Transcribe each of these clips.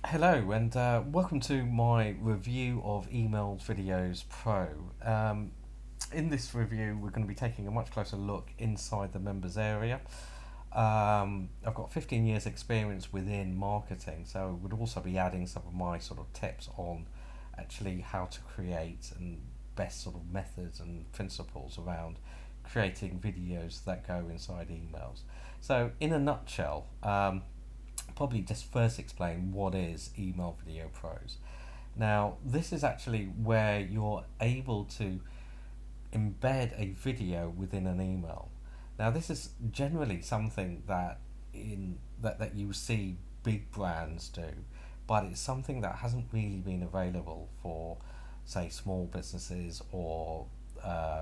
Hello and welcome to my review of Emailed Videos Pro. In this review, we're going to be taking a much closer look inside the members area. I've got 15 years experience within marketing, so would also be adding some of my sort of tips on actually how to create and best sort of methods and principles around creating videos that go inside emails. So in a nutshell, probably just first explain what is Email Video Pros. Now, this is actually where you're able to embed a video within an email. Now, this is generally something that you see big brands do, but it's something that hasn't really been available for, say, small businesses or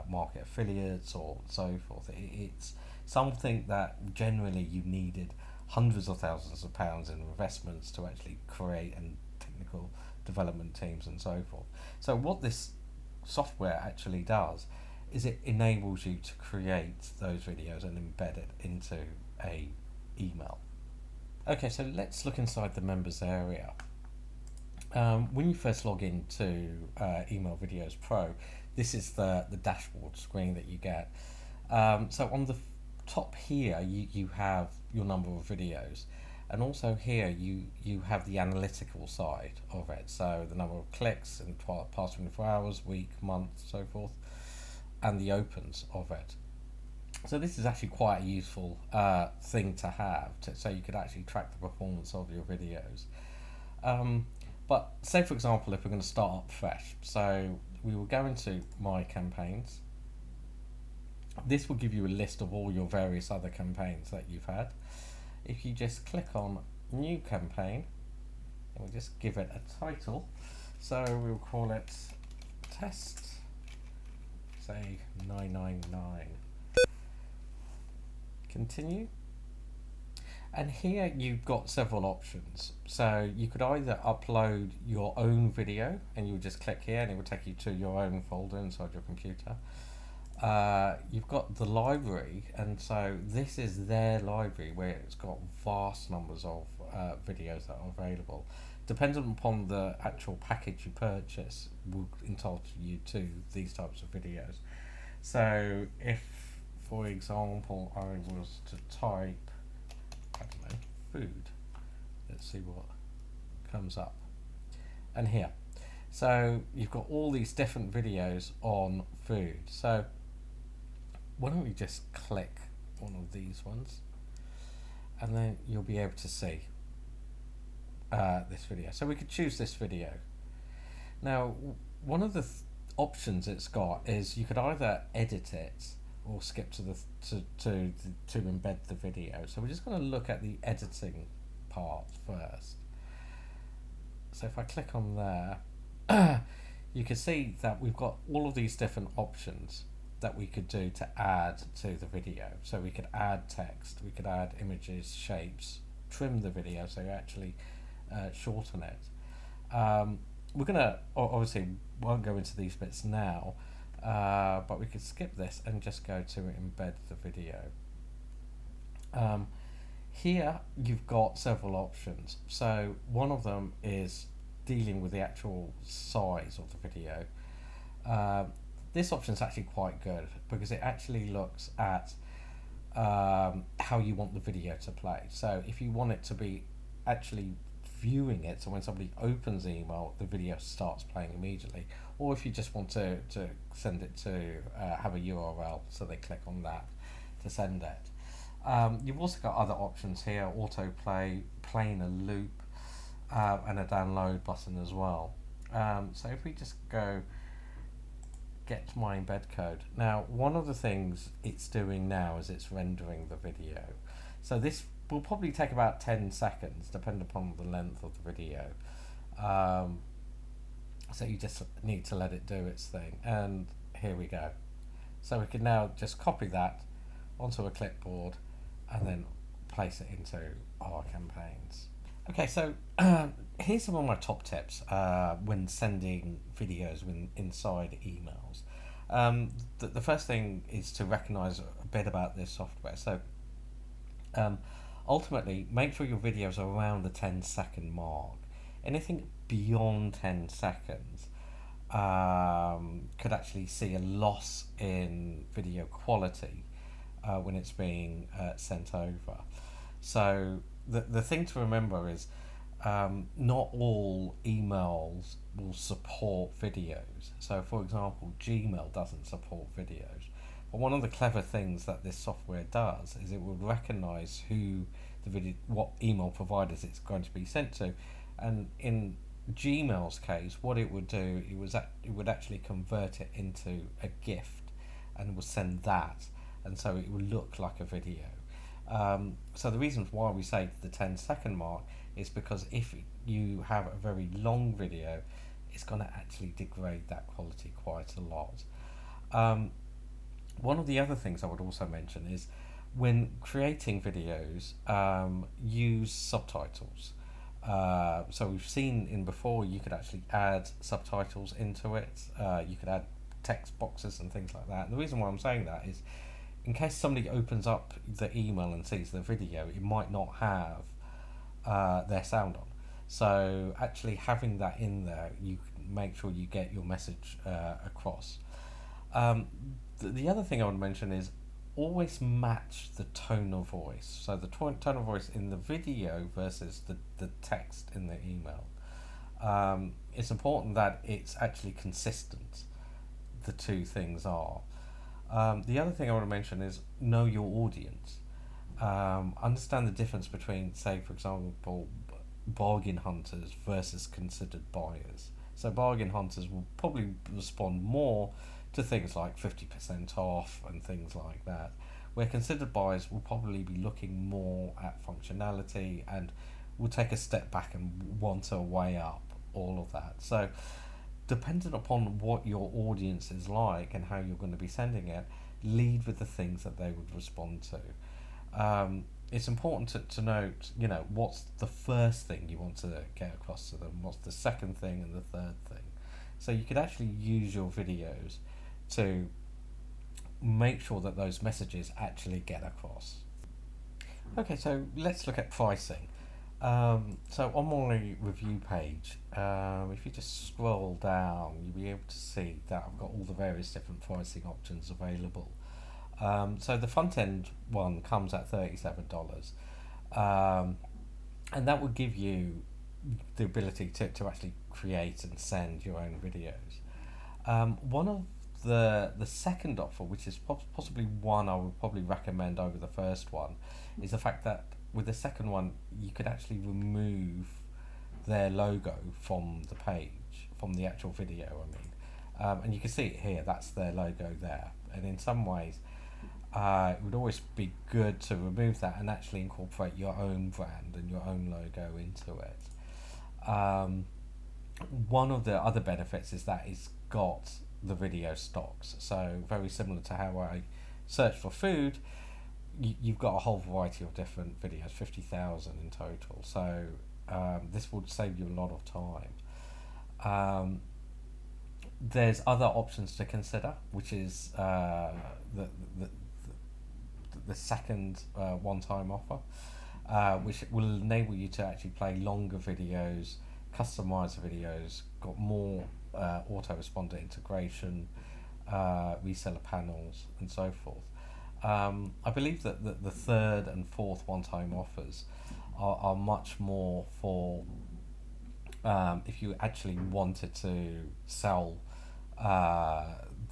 market affiliates or so forth. It's something that generally you needed hundreds of thousands of pounds in investments to actually create, and technical development teams and so forth. So what this software actually does is it enables you to create those videos and embed it into a email. Okay, so let's look inside the members area. When you first log into Email Videos Pro, this is the dashboard screen that you get. So on the top here, you have your number of videos, and also here you have the analytical side of it. So the number of clicks in the past 24 hours, week, month, so forth, and the opens of it. So this is actually quite a useful thing to have, so you could actually track the performance of your videos. But say for example, if we're going to start up fresh, so we will go into My Campaigns. This will give you a list of all your various other campaigns that you've had. If you just click on New Campaign, and we'll just give it a title, so we'll call it Test, say 999. Continue. And here you've got several options. So you could either upload your own video, and you would just click here and it will take you to your own folder inside your computer. You've got the library, and so this is their library where it's got vast numbers of videos that are available. Depending upon the actual package you purchase, will entitle you to these types of videos. So if, for example, I was to type, I don't know, food, let's see what comes up. And here, so you've got all these different videos on food. So why don't we just click one of these ones, and then you'll be able to see this video. So we could choose this video. Now, one of the options it's got is you could either edit it or skip to the to embed the video. So we're just going to look at the editing part first. So if I click on there, you can see that we've got all of these different options that we could do to add to the video. So we could add text, we could add images, shapes, trim the video, so you actually shorten it. We're gonna obviously won't go into these bits now, but we could skip this and just go to embed the video. Here you've got several options. So one of them is dealing with the actual size of the video. This option is actually quite good because it actually looks at how you want the video to play. So if you want it to be actually viewing it, so when somebody opens the email, the video starts playing immediately, or if you just want to send it to have a URL, so they click on that to send it. You've also got other options here: autoplay, playing a loop, and a download button as well. So if we just go get my embed code. Now, one of the things it's doing now is it's rendering the video. So this will probably take about 10 seconds, depending upon the length of the video. So you just need to let it do its thing. And here we go. So we can now just copy that onto a clipboard and then place it into our campaigns. Okay, so here's some of my top tips when sending videos inside emails. The first thing is to recognize a bit about this software. So ultimately, make sure your videos are around the 10-second mark. anything beyond 10 seconds could actually see a loss in video quality when it's being sent over. So the thing to remember is not all emails will support videos. So, for example, Gmail doesn't support videos. But one of the clever things that this software does is it will recognize who the video, what email providers it's going to be sent to, and in Gmail's case, what it would do, it would actually convert it into a gift, and would send that, and so it would look like a video. So the reason why we say the 10-second mark is because if you have a very long video, it's going to actually degrade that quality quite a lot. One of the other things I would also mention is when creating videos, use subtitles. So we've seen in before you could actually add subtitles into it. You could add text boxes and things like that. And the reason why I'm saying that is in case somebody opens up the email and sees the video, it might not have their sound on. So actually having that in there, you can make sure you get your message across. The other thing I would mention is always match the tone of voice. So the tone of voice in the video versus the text in the email. It's important that it's actually consistent. The two things are. The other thing I want to mention is know your audience. Understand the difference between, say, for example, bargain hunters versus considered buyers. So bargain hunters will probably respond more to things like 50% off and things like that, where considered buyers will probably be looking more at functionality and will take a step back and want to weigh up all of that. So dependent upon what your audience is like and how you're going to be sending it, lead with the things that they would respond to. It's important to note, what's the first thing you want to get across to them, what's the second thing and the third thing. So you could actually use your videos to make sure that those messages actually get across. Okay, so let's look at pricing. So on my review page, if you just scroll down, you'll be able to see that I've got all the various different pricing options available. So the front end one comes at $37, and that will give you the ability to actually create and send your own videos. One of the second offer, which is possibly one I would probably recommend over the first one, is the fact that with the second one you could actually remove their logo from the page, from the actual video, and you can see it here, that's their logo there. And in some ways it would always be good to remove that and actually incorporate your own brand and your own logo into it. One of the other benefits is that it's got the video stocks, so very similar to how I search for food, you've got a whole variety of different videos, 50,000 in total, so this would save you a lot of time. There's other options to consider, which is the second one-time offer, which will enable you to actually play longer videos, customize videos, got more autoresponder integration, reseller panels, and so forth. I believe that the third and fourth one-time offers are much more for if you actually wanted to sell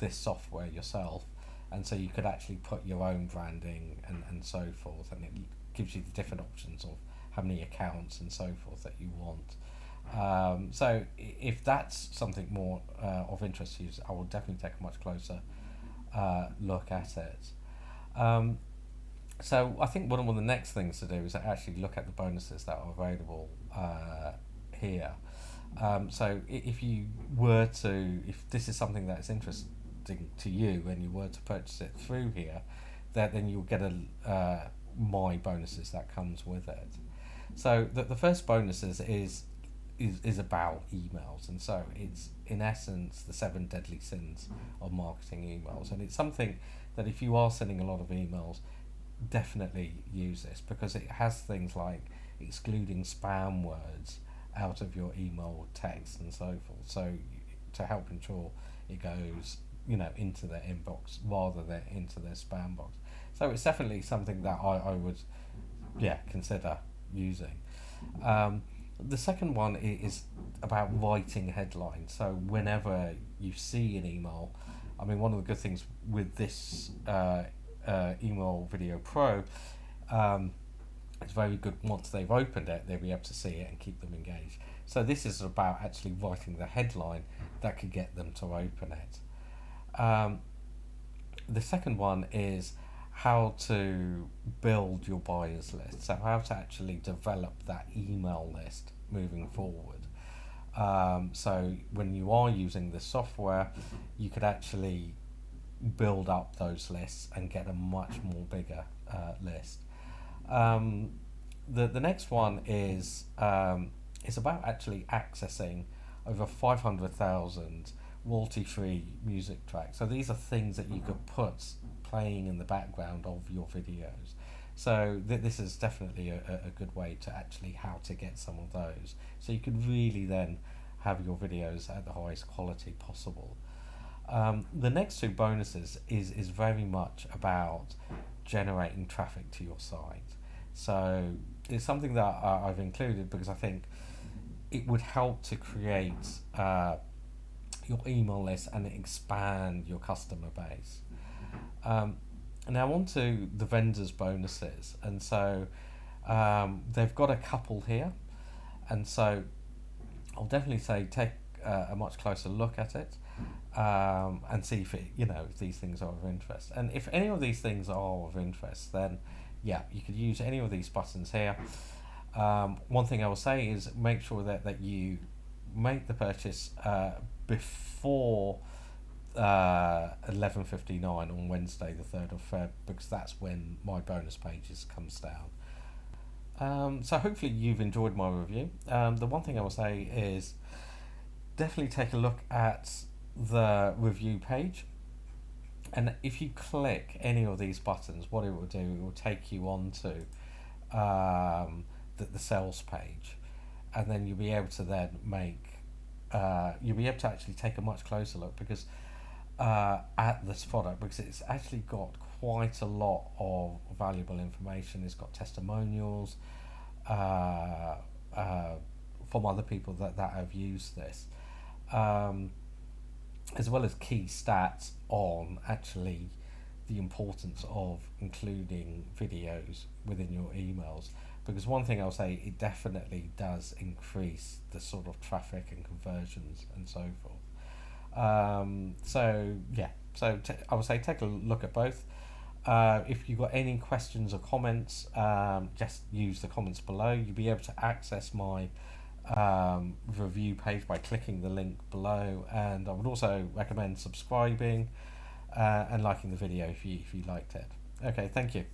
this software yourself, and so you could actually put your own branding and so forth, and it gives you the different options of how many accounts and so forth that you want. So if that's something more of interest to you, I will definitely take a much closer look at it. So I think one of the next things to do is actually look at the bonuses that are available here. So if this is something that's interesting to you and you were to purchase it through here, then you'll get a my bonuses that comes with it. So the first bonuses is about emails, and so it's in essence the 7 deadly sins of marketing emails, and it's something that if you are sending a lot of emails, definitely use this, because it has things like excluding spam words out of your email, text, and so forth. So to help ensure it goes, into their inbox rather than into their spam box. So it's definitely something that I would, consider using. The second one is about writing headlines. So whenever you see an email, I mean, one of the good things with this Email Video Pro, it's very good once they've opened it, they'll be able to see it and keep them engaged. So this is about actually writing the headline that could get them to open it. The second one is how to build your buyers list. So how to actually develop that email list moving forward. So when you are using this software, you could actually build up those lists and get a much more bigger list. The next one is about actually accessing over 500,000 royalty-free music tracks. So these are things that you could put playing in the background of your videos. So this is definitely a good way to actually how to get some of those. So you could really then have your videos at the highest quality possible. The next two bonuses is very much about generating traffic to your site. So it's something that I've included because I think it would help to create your email list and expand your customer base. Now on to the vendors bonuses, and so they've got a couple here, and so I'll definitely say take a much closer look at it and see if if these things are of interest. And if any of these things are of interest, then you could use any of these buttons here. One thing I will say is make sure that you make the purchase before 11:59 on Wednesday the 3rd of Feb, because that's when my bonus pages comes down. So hopefully you've enjoyed my review. The one thing I will say is definitely take a look at the review page, and if you click any of these buttons, what it will do, it will take you onto the sales page, and then you'll be able to then you'll be able to actually take a much closer look because at this product, because it's actually got quite a lot of valuable information. It's got testimonials from other people that have used this, as well as key stats on actually the importance of including videos within your emails. Because one thing I'll say, it definitely does increase the sort of traffic and conversions and so forth. I would say take a look at both. If you've got any questions or comments, just use the comments below. You'll be able to access my review page by clicking the link below, and I would also recommend subscribing and liking the video if you liked it. Okay, thank you.